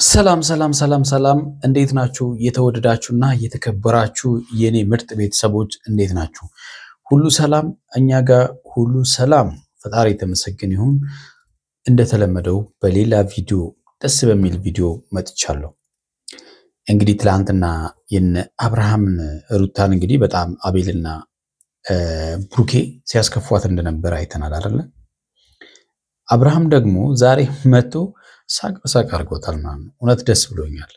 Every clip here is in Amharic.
ሰላም እንዴት ናችሁ የተወደዳችሁና የተከበራችሁ የኔ ምርጥ ቤተሰቦች እንዴት ናችሁ ሁሉ ሰላም እኛ ጋር ሁሉ ሰላም ፈጣሪ የተመሰገነ ይሁን እንደተለመደው በሌላ ቪዲዮ ደስ በሚል ቪዲዮ መጥቻለሁ እንግዲህ ትላንትና የነ አብርሃም ሩታን እንግዲህ በጣም አቤልና ብሩኬ ሲያስከፏት እንደነበር አይተናል አይደል አብርሃም ደግሞ ዛሬ መጥቶ ሳቅ በሳቅ አርጎታል ማለት ነው እውነት ደስ ብሎኛል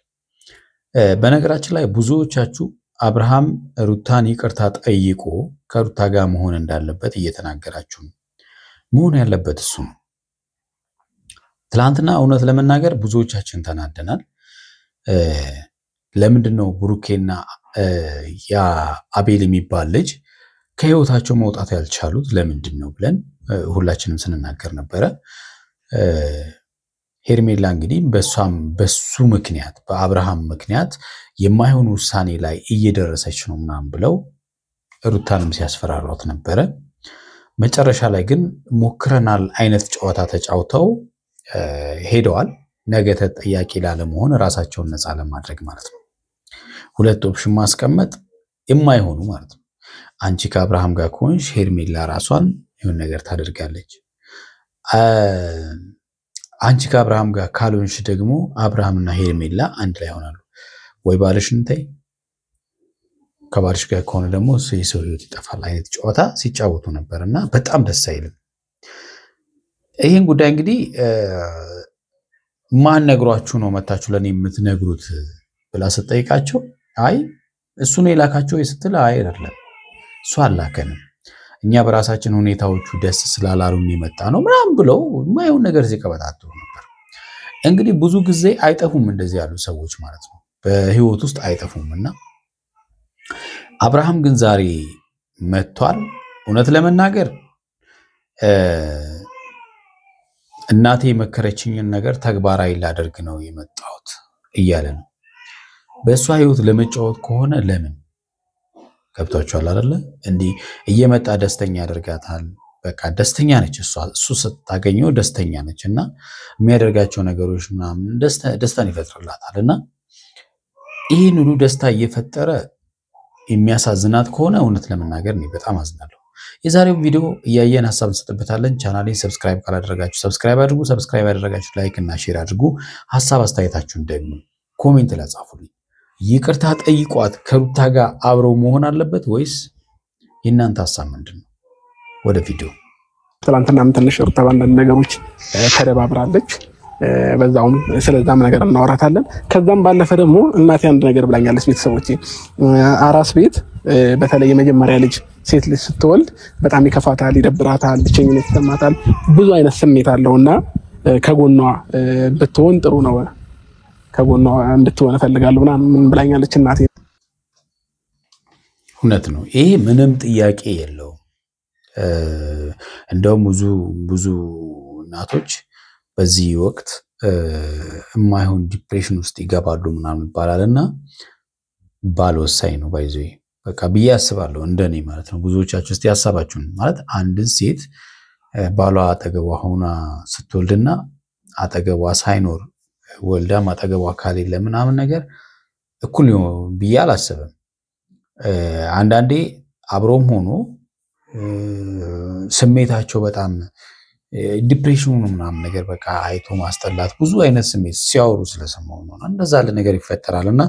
በነገራችን ላይ ብዙዎቻችሁ አብርሃም ሩታን ይቅርታ ጠይቆ ከሩታ ጋር መሆን እንዳለበት እየተናገራችሁ ነው መሆን ያለበት እሱ ነው ትላንትና እውነት ለመናገር ብዙዎቻችን ተናደናል ለምንድነው ብሩኬና ያ አቤል የሚባል ልጅ ከህይወታቸው መውጣት ያልቻሉት ለምንድነው ብለን ሁላችንም ስንናገር ነበር ሄርሜላ እንግዲህ በሱ ምክንያት በአብርሃም ምክንያት የማይሆን ውሳኔ ላይ እየደረሰች ነው ምናምን ብለው ሩታንም ሲያስፈራሯት ነበር መጨረሻ ላይ ግን ሞክረናል አይነት ጨዋታ ተጫውተው ሄደዋል ነገ ተጠያቂ ላለመሆን ራሳቸውን ነፃ ለማድረግ ማለት ነው ሁለት ኦፕሽን ማስቀመጥ የማይሆኑ ማለት ነው አንቺ ከአብርሃም ጋር ኮንሽ ሄርሜላ ራሷን የሆነ ነገር ታደርጋለች አንቺ ከአብርሃም ጋር ካልሆንሽ ደግሞ አብርሃምና ሄርሜላ አንድ ላይ ሆናሉ ወይ ባልሽን ተይ ከባልሽ ጋር ከሆነ ደግሞ ሰው ህይወት ይጠፋል አይነት ጨዋታ ሲጫወቱ ነበርና በጣም ደስ አይልም ይሄን ጉዳይ እንግዲህ ማን ነግሯችሁ ነው መታችሁ ለኔ የምትነግሩት ብላ ሰጠይቃቸው አይ እሱ ነው የላካቸው ይስትል አይ አይደለም እሱ አላከንም እኛ በራሳችን ሁኔታዎቹ ደስ ስላላሉን የመጣ ነው ምናም ብለው ማይሆን ነገር ሲቀበጣጡ ነበር እንግዲህ ብዙ ጊዜ አይጠፉም እንደዚህ ያሉ ሰዎች ማለት ነው በህይወት ውስጥ አይጠፉምና አብርሃም ግን ዛሬ መጥቷል እውነት ለመናገር እናቴ መከረችኝን ነገር ተግባራዊ ላደርግ ነው የመጣሁት እያለ ነው በእሷ ህይወት ለመጫወት ከሆነ ለምን ገብቷቸዋል አይደለ እንዲ እየመጣ ደስተኛ ያደርጋታል በቃ ደስተኛ ነች እሱ ስታገኘው ደስተኛ ነችና የሚያደርጋቸው ነገሮች ምናምን ደስታን ይፈጥርላታልና ይሄን ሁሉ ደስታ እየፈጠረ የሚያሳዝናት ከሆነ እውነት ለመናገር ነው በጣም አዝናለሁ የዛሬው ቪዲዮ እያየን ሐሳብ እንሰጥበታለን ቻናሌን ሰብስክራይብ ካላደረጋችሁ ሰብስክራይብ አድርጉ ሰብስክራይብ ያደረጋችሁ ላይክ እና ሼር አድርጉ ሐሳብ አስተያየታችሁን ደግሞ ኮሜንት ላይ ጻፉልኝ ይቅርታ ጠይቋት ከሩታ ጋር አብረው መሆን አለበት ወይስ የናንተ ሐሳብ ምንድነው ወደ ቪዲዮ ትላንትናም ትንሽ ሩታ ባንዳንድ ነገሮች ተደባብራለች በዛውም ስለዛም ነገር እናወራታለን ከዛም ባለፈ ደግሞ እናቴ አንድ ነገር ብላኛለች ቤተሰቦቼ አራስ ቤት በተለይ የመጀመሪያ ልጅ ሴት ልጅ ስትወልድ በጣም ይከፋታል ይደብራታል ብቸኝነት ይሰማታል ብዙ አይነት ስሜት አለውና ከጎኗ ብትሆን ጥሩ ነው ከጎኗ እንድትሆን ፈልጋለሁና ምን ብላኛለች እናቴ እውነት ነው ይሄ ምንም ጥያቄ የለውም እንደውም ብዙ እናቶች በዚህ ወቅት የማይሆን ዲፕሬሽን ውስጥ ይገባሉ ምናምን ይባላልና ባል ወሳኝ ነው ባይዘይ በቃ ብዬ አስባለሁ እንደኔ ማለት ነው ብዙዎቻችሁ እስቲ ያሳባችሁን ማለት አንድ ሴት ባሏ አጠገቧ ሆና ስትወልድና አጠገቧ ሳይኖር ወልዳ ማጠገቧ ካለ ለምናምን ነገር እኩል ነው ብዬ አላስብም አንዳንዴ አብሮም ሆኖ ስሜታቸው በጣም ዲፕሬሽኑ ምናምን ነገር በቃ አይቶ ማስጠላት ብዙ አይነት ስሜት ሲያወሩ ስለሰማው ነው እንደዛ ለነገር ይፈጠራልና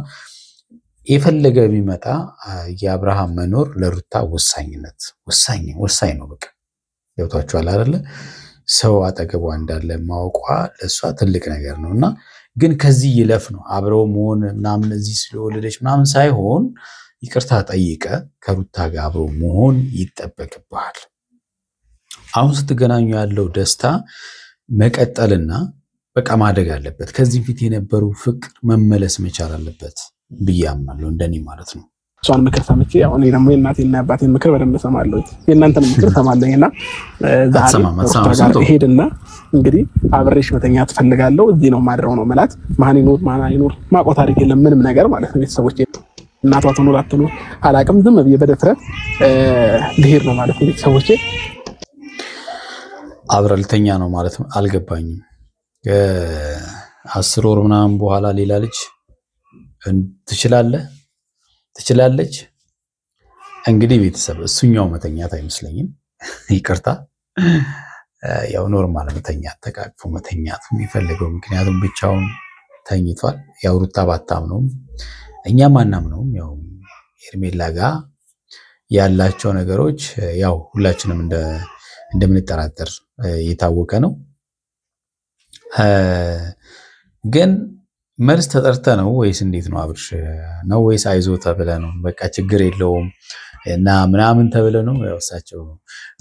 የፈለገ ቢመጣ የአብርሃም መኖር ለሩታ ወሳኝ ነው በቃ ያውታችኋል አይደለ ሰው አጠገቧ እንዳለ ማውቋ ለሷ ትልቅ ነገር ነውና ግን ከዚህ ይለፍ ነው አብረው መሆን ምናምን እዚህ ስለወለደች ምናምን ሳይሆን ይቅርታ ጠይቀ ከሩታ ጋር አብረው መሆን ይጠበቅብሃል አሁን ስትገናኙ ያለው ደስታ መቀጠልና በቃ ማደግ አለበት ከዚህ ፊት የነበሩ ፍቅር መመለስ መቻል አለበት ብያምናለሁ እንደኔ ማለት ነው ሷን ምክር ሰምቼ አሁን ደግሞ የእናቴና አባቴን ምክር በደንብ ሰማለሁ የእናንተን ምክር ሰማለኝና ዛሬ ሄድና እንግዲህ አብሬሽ መተኛ ትፈልጋለሁ እዚህ ነው ማድረው ነው ማለት ማን ይኖር ማቆ ታሪክ የለም ምንም ነገር ማለት ነው ቤተሰቦቼ እናቷ ትኖር አትኖር አላቅም ዝም ብዬ በደፍረት ልሄድ ነው ማለት ነው ቤተሰቦቼ አብረልተኛ ነው ማለት አልገባኝም 10 ወር ምናምን በኋላ ሌላ ልጅ ትችላለች። እንግዲህ ቤተሰብ እሱኛው መተኛት አይመስለኝም። ይቅርታ ያው ኖርማል መተኛት ተቃቅፎ መተኛት የሚፈልገው ምክንያቱም ብቻውን ተኝቷል። ያው ሩታ ባታምነውም እኛም አናምነውም። ያው ሄርሜላ ጋር ያላቸው ነገሮች ያው ሁላችንም እንደምንጠራጠር የታወቀ ነው። ግን መልስ ተጠርተ ነው ወይስ እንዴት ነው? አብርሽ ነው ወይስ አይዞ ተብለ ነው? በቃ ችግር የለውም እና ምናምን ተብለ ነው? ያው እሳቸው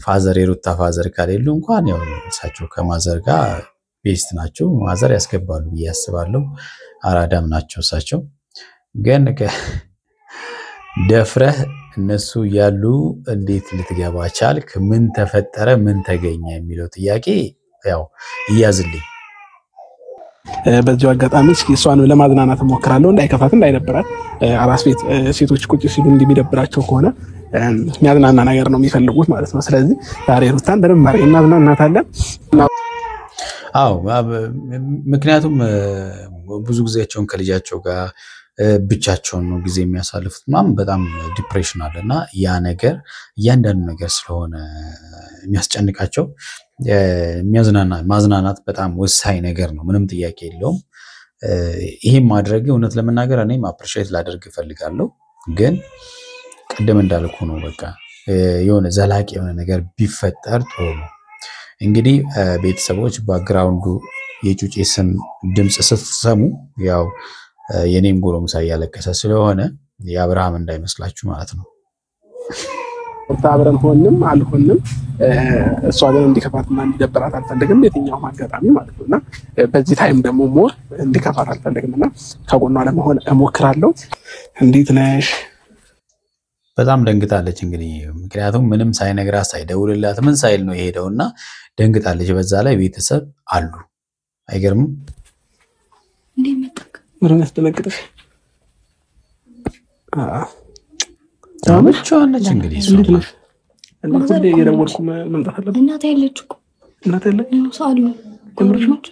ፋዘር የሩታ ፋዘር ካሌሉ እንኳን ያው እሳቸው ከማዘር ጋር ቤስት ናቸው። ማዘር ያስገባሉ ብዬ አስባለሁ። አራዳም ናቸው እሳቸው። ግን ደፍረህ እነሱ ያሉ እንዴት ልትገባ ቻልክ? ምን ተፈጠረ? ምን ተገኘ የሚለው ጥያቄ ያው ይያዝልኝ። በዚሁ አጋጣሚ እስኪ እሷን ለማዝናናት እሞክራለሁ፣ እንዳይከፋት እንዳይደብራት። አራስ ቤት ሴቶች ቁጭ ሲሉ እንደሚደብራቸው ከሆነ የሚያዝናና ነገር ነው የሚፈልጉት ማለት ነው። ስለዚህ ዛሬ ሩታን በደንብ አድርገን እናዝናናታለን። አዎ ምክንያቱም ብዙ ጊዜያቸውን ከልጃቸው ጋር ብቻቸውን ነው ጊዜ የሚያሳልፉት ምናምን በጣም ዲፕሬሽን አለና ያ ነገር እያንዳንዱ ነገር ስለሆነ የሚያስጨንቃቸው ማዝናናት በጣም ወሳኝ ነገር ነው። ምንም ጥያቄ የለውም። ይሄን ማድረግ እውነት ለመናገር እኔም አፕሪሺየት ላደርግ እፈልጋለሁ። ግን ቀደም እንዳልኩ ነው በቃ የሆነ ዘላቂ የሆነ ነገር ቢፈጠር ጥሩ ነው። እንግዲህ ቤተሰቦች ባክግራውንዱ የጩጬ ስም ድምጽ ስትሰሙ ያው የኔም ጎረምሳ እያለቀሰ ስለሆነ የአብርሃም እንዳይመስላችሁ ማለት ነው። አብረን ሆንም አልሆንም እሷ ግን እንዲከፋትና እንዲደብራት አልፈልግም የትኛውም አጋጣሚ ማለት ነውና በዚህ ታይም ደግሞ ሞር እንዲከፋት አልፈልግምና ከጎኗ ለመሆን እሞክራለሁ። እንዴት ነሽ? በጣም ደንግጣለች እንግዲህ ምክንያቱም ምንም ሳይነግራት ሳይደውልላት ምን ሳይል ነው የሄደውና ደንግጣለች። በዛ ላይ ቤተሰብ አሉ። አይገርምም? እንዴ መጣክ ምንም ያስደነግጥሽ? ታመጫለች እንግዲህ እሱ እንዴት እንደ የደወልኩ መምጣት አለበት። እናቴ ያለች እኮ እናቴ ያለች ነው ሳሉ ቆርጆች።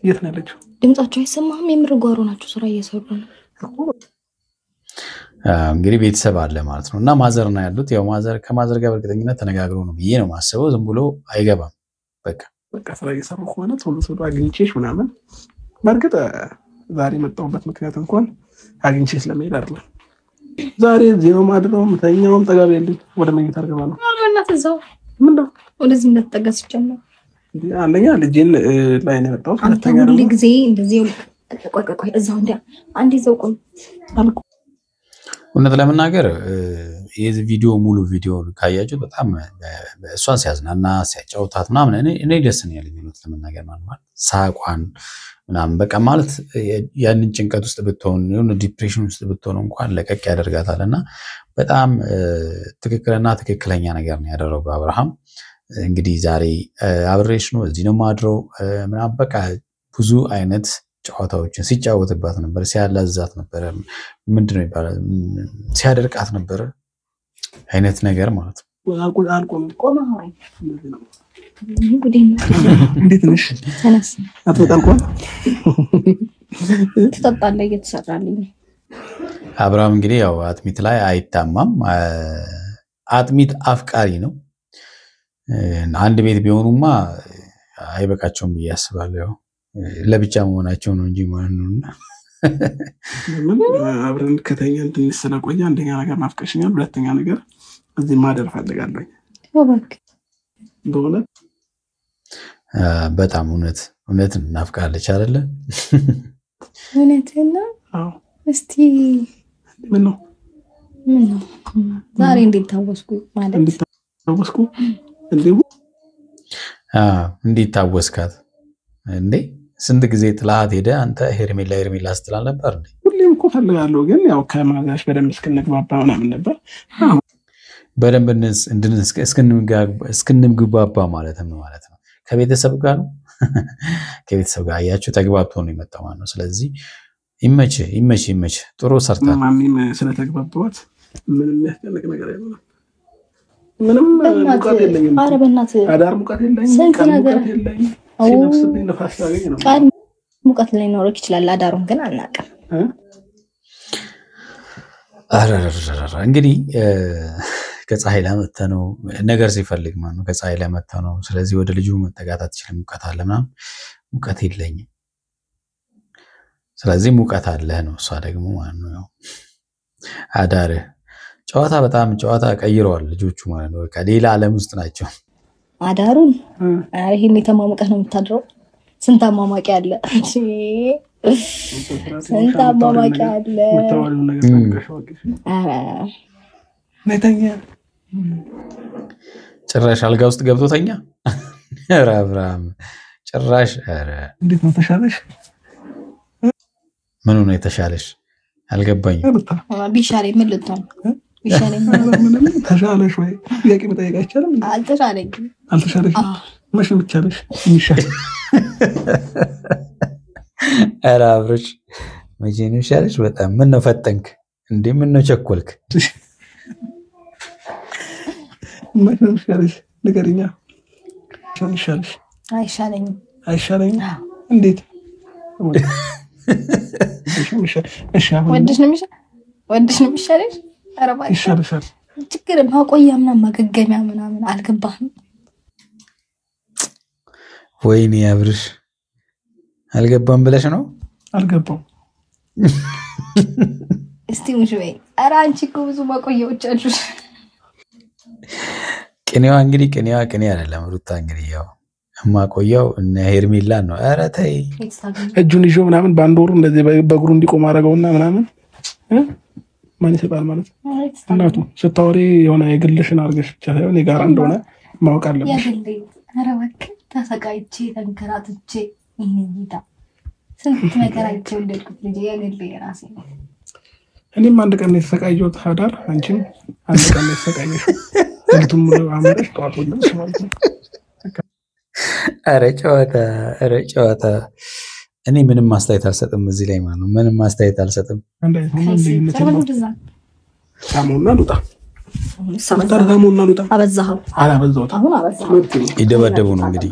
የት ነው ያለችው? ድምጻቸው አይሰማም። የምር ጓሮ ናቸው ስራ እየሰሩ ነው። እንግዲህ ቤተሰብ አለ ማለት ነው። እና ማዘር ነው ያሉት። ያው ማዘር ከማዘር ጋር በእርግጠኝነት ተነጋግረው ነው ብዬ ነው ማስበው። ዝም ብሎ አይገባም። በቃ ስራ እየሰሩ ከሆነ ቶሎ አግኝቼሽ ምናምን። በእርግጥ ዛሬ መጣሁበት ምክንያት እንኳን አግኝቼሽ ለመሄድ አይደለም። ዛሬ እዚህ ነው ማድረው። ምተኛውም ጠጋብ ያለኝ ወደ መኝታ አርገባ ነው። እናት እዛው ምንድነው ወደዚህ እንደተጠጋስ ይቻላል። አንደኛ ልጄን ላይ ነው የመጣሁት። ሁለተኛ ሁሉ ጊዜ እንደዚህ ቆይ እዛው እንደ አንድ ይዘው ቆይ አልኩ። እውነት ለመናገር የዚህ ቪዲዮ ሙሉ ቪዲዮ ካያችሁ በጣም እሷን ሲያዝናና ሲያጫውታት ምናምን እኔ ደስ ነው ያለኝ። እውነት ለመናገር ማለት ሳቋን ምናምን በቃ ማለት ያንን ጭንቀት ውስጥ ብትሆን የሆነ ዲፕሬሽን ውስጥ ብትሆን እንኳን ለቀቅ ያደርጋታልና በጣም ትክክለኛ ነገር ነው ያደረገው አብርሃም። እንግዲህ ዛሬ አብሬሽ ነው እዚህ ነው ማድረው ምናምን በቃ ብዙ አይነት ጨዋታዎችን ሲጫወትባት ነበር፣ ሲያላዛት ነበር፣ ምንድነው ይባላል ሲያደርቃት ነበር አይነት ነገር ማለት ነው። አልቆም እንዴት ነሽ? ተነስ አትወጣልቆም ትጠጣለህ እየተሰራልኝ። አብርሃም እንግዲህ ያው አጥሚት ላይ አይታማም። አጥሚት አፍቃሪ ነው። አንድ ቤት ቢሆኑማ አይበቃቸውም ብዬ አስባለሁ። ለብቻ መሆናቸው ነው እንጂ ማለት ነውና አብረን ከተኛን ትንሽ ስለቆየ አንደኛ ነገር ናፍቀሽኛል፣ ሁለተኛ ነገር እዚህ ማደር ፈልጋለሁ። በእውነት በጣም እውነት ናፍቃለች አይደለ? እውነትና እስቲ ምን ነው ዛሬ እንዴት ታወስኩ ማለት ታወስኩ እንዴት ታወስካት እንዴ? ስንት ጊዜ ጥላት ሄደ አንተ ሄርሜላ ስትላል ነበር እንዴ? ሁሌም እኮ ፈልጋለሁ ግን ያው ከማዛሽ በደንብ እስክንግባባ ምናምን ነበር። በደንብ እስክንግባባ ማለት ነው። ከቤተሰብ ጋር ነው ከቤተሰብ ጋር አያችሁ ተግባብቶ ነው የመጣው ማለት ነው። ስለዚህ ይመች ጥሩ ሰርታ ማሚም ስለተግባባዋት ምንም ያስጨንቅ ነገር የለም። ምንም ሙቀት የለኝም። ኧረ በእናትህ አዳር ሙቀት የለኝም። ስንት ነገር ሲነፍስብኝ ንፋስ ታገኝ ነው ቃል ሙቀት ላይ ኖርክ ይችላል አዳሩን ግን አናውቅም እንግዲህ ከፀሐይ ላይ መጣ ነው ነገር ሲፈልግ ማን ነው ከፀሐይ ላይ መጣ ነው ስለዚህ ወደ ልጁ መጠጋት አትችልም ሙቀት አለ ምናምን ሙቀት የለኝም ስለዚህ ሙቀት አለ ነው እሷ ደግሞ ማን ነው አዳር ጨዋታ በጣም ጨዋታ ቀይረዋል ልጆቹ ማለት ነው በቃ ሌላ ዓለም ውስጥ ናቸው አዳሩን ይሄን የተማመቀ ነው የምታድረው ስንት አማማቂ አለ ስንት አማማቂ አለ ወጣው ነገር ታንቀሽዋለሽ ነተኛ ጭራሽ አልጋ ውስጥ ገብቶ ተኛ አብራም ጭራሽ እንዴት ነው ተሻለሽ ምኑ ነው የተሻለሽ አልገባኝ ቢሻለኝ ምን ልትሆን ቢሻለኝ ምንም ተሻለሽ ወይ ጥያቄ መጠየቅ አይቻልም አልተሻለሽ መቼ ብቻለሽ ይሻል አራብርሽ መቼ ነው ይሻለሽ በጣም ምን ነው ፈጠንክ እንዴ ምን ነው ቸኮልክ መቼ ነው ይሻለሽ ንገሪኛ ይሻልሽ አይሻለኝ እንዴት ወድሽ ነው የሚሻለሽ አረባ ይሻልሻል ችግር ማቆያ ምናምን ማገገሚያ ምናምን አልገባህም ወይኔ አብርሽ አልገባም ብለሽ ነው አልገባም እስቲ ሙሽ ወይ ኧረ አንቺ እኮ ብዙ ማቆያዎች አሉሽ ቅኔዋ እንግዲህ ቅኔ አይደለም ሩታ እንግዲህ ያው ማቆያው እነ ሄርሜላ ነው ኧረ ተይ እጁን ይዞ ምናምን ባንዶሩ እንደዚህ በእግሩ እንዲቆም አረጋውና ምናምን ማን ይሰጣል ማለት እናቱ ስታወሪ የሆነ የግልሽን አርገሽ ብቻ ሳይሆን የጋራ እንደሆነ ማወቅ አለብሽ ኧረ እባክህ ተሰቃይቼ ተንከራትቼ ይሄንታ ስንት ነገር አይቼው እንደልኩት ልጅ ያገለ የራሴ ነው እኔም አንድ ቀን የተሰቃየሁት አዳር አንቺም አንድ ቀን የተሰቃየሽ እንቱም አመረሽ ተዋጥልሽ ማለት ነው ኧረ ጨዋታ እኔ ምንም ማስተያየት አልሰጥም እዚህ ላይ ማለት ነው ምንም ማስተያየት አልሰጥም ሳሙና ሉጣ ሳሙና ሉጣ አበዛው አላበዛውም አሁን አበዛው ይደበደቡ ነው እንግዲህ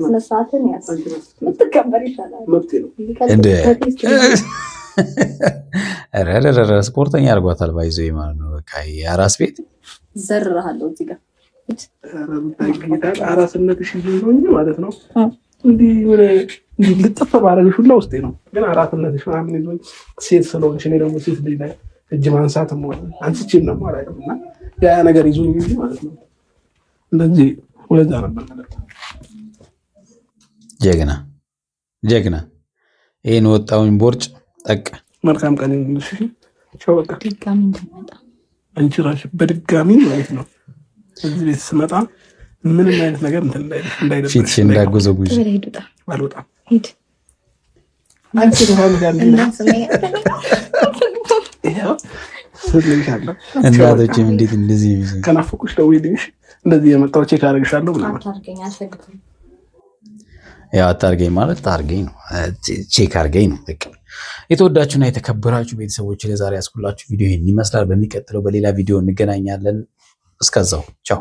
ስለሳተን ያሳንተ ምትከበር ይሻላል መብቴ ነው እንደ አረ ስፖርተኛ አርጓታል ባይዘው ማለት ነው በቃ የአራስ ቤት ዘርራለሁ እዚህ ጋር አራስነትሽ ይዞኝ ማለት ነው እንዴ ወደ ልጥፍ ባረግሽ ሁላ ውስጤ ነው ግን አራስነትሽ ምናምን ይዞኝ ሴት ስለሆንሽ እኔ ደግሞ ሴት ልጅ ላይ እጅ ማንሳት ነው አንቺም ነው ማራይና ያ ነገር ይዞኝ እንጂ ማለት ነው እንደዚህ ወለዛ ነበር ማለት ጀግና ይሄን ወጣውን ቦርጭ ጠቅ መልካም ቀን ይሁንልሽ ቻው በቃ ድጋሚ እንደመጣ አንቺ ራስሽ በድጋሚ ማለት ነው እዚህ ቤት ስመጣ ምንም አይነት ነገር እንዳይደርስ ፊትሽ እንዳጎዘጉዥ አልወጣም ሂድ አንቺ ተፋም ጋር ይሄው ስለልሻለሁ እናቶችም እንዴት እንደዚህ ከናፈቁሽ ደውይልሽ እንደዚህ የመጣው ቼክ አድርግሻለሁ ምናምን አታርገኝ አልፈልግም ያው አታርገኝ ማለት ታርገኝ ነው ቼክ አርገኝ ነው በቃ የተወዳችሁና የተከበራችሁ ቤተሰቦች ለዛሬ ያስኩላችሁ ቪዲዮ ይሄን ይመስላል በሚቀጥለው በሌላ ቪዲዮ እንገናኛለን እስከዛው ቻው